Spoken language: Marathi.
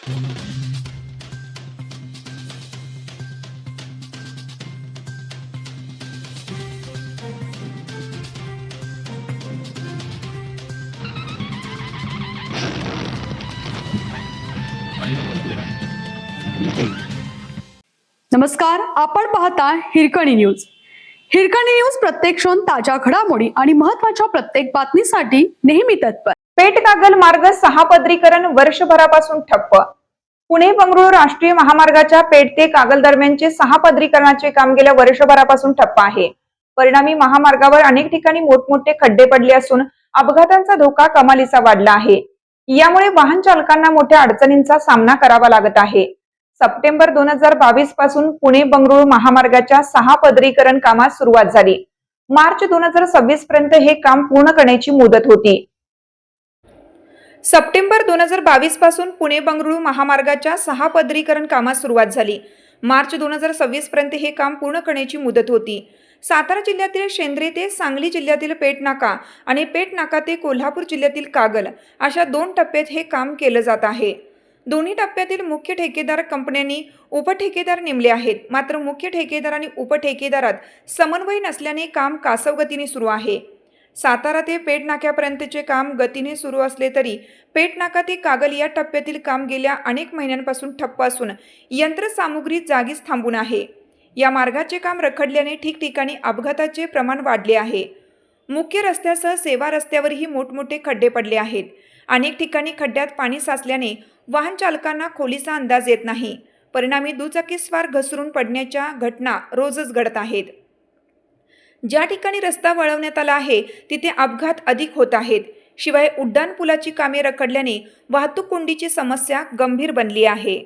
नमस्कार, आपण पाहता हिरकणी न्यूज. हिरकणी न्यूज प्रत्येक क्षण ताज्या घडामोडी आणि महत्त्वाच्या प्रत्येक बातमीसाठी नेहमी तत्पर. पेठ कागल मार्ग 6 पदरीकरण वर्षभरापासून ठप्प. पुणे बंगळुरू राष्ट्रीय महामार्गाच्या पेठ ते कागल दरम्यानचे 6 पदरीकरणाचे काम गेल्या वर्षभरापासून ठप्प आहे. परिणामी महामार्गावर अनेक ठिकाणी मोठमोठे खड्डे पडले असून अपघातांचा धोका कमालीचा वाढला आहे. यामुळे वाहन चालकांना मोठ्या अडचणींचा सामना करावा लागत आहे. सप्टेंबर 2022 पासून पुणे बंगळुरू महामार्गाच्या 6 पदरीकरण कामास सुरुवात झाली. मार्च 2026 पर्यंत हे काम पूर्ण करण्याची मुदत होती. सप्टेंबर 2022 पासून पुणे बंगळुरू महामार्गाच्या 6 पदरीकरण कामास सुरुवात झाली. मार्च 2026 पर्यंत हे काम पूर्ण करण्याची मुदत होती. सातारा जिल्ह्यातील शेंद्रे ते सांगली जिल्ह्यातील पेठ नाका आणि पेठ नाका ते कोल्हापूर जिल्ह्यातील कागल अशा 2 टप्प्यात हे काम केलं जात आहे. दोन्ही टप्प्यातील मुख्य ठेकेदार कंपन्यांनी उपठेकेदार नेमले आहेत. मात्र मुख्य ठेकेदार आणि उपठेकेदारात समन्वय नसल्याने काम कासवगतीने सुरू आहे. सातारा ते पेठ नाक्यापर्यंतचे काम गतीने सुरू असले तरी पेठ नाका ते कागल या टप्प्यातील काम गेल्या अनेक महिन्यांपासून ठप्प असून यंत्रसामुग्री जागीच थांबून आहे. या मार्गाचे काम रखडल्याने ठिकठिकाणी अपघाताचे प्रमाण वाढले आहे. मुख्य रस्त्यासह सेवा रस्त्यावरही मोठमोठे खड्डे पडले आहेत. अनेक ठिकाणी खड्ड्यात पाणी साचल्याने वाहन चालकांना खोलीचा अंदाज येत नाही. परिणामी दुचाकीस्वार घसरून पडण्याच्या घटना रोजच घडत आहेत. ज्या ठिकाणी रस्ता वळवण्यात आला आहे तिथे अपघात अधिक होत आहेत. शिवाय उड्डाण पुलाची कामे रखडल्याने वाहतूक कोंडीची समस्या गंभीर बनली आहे.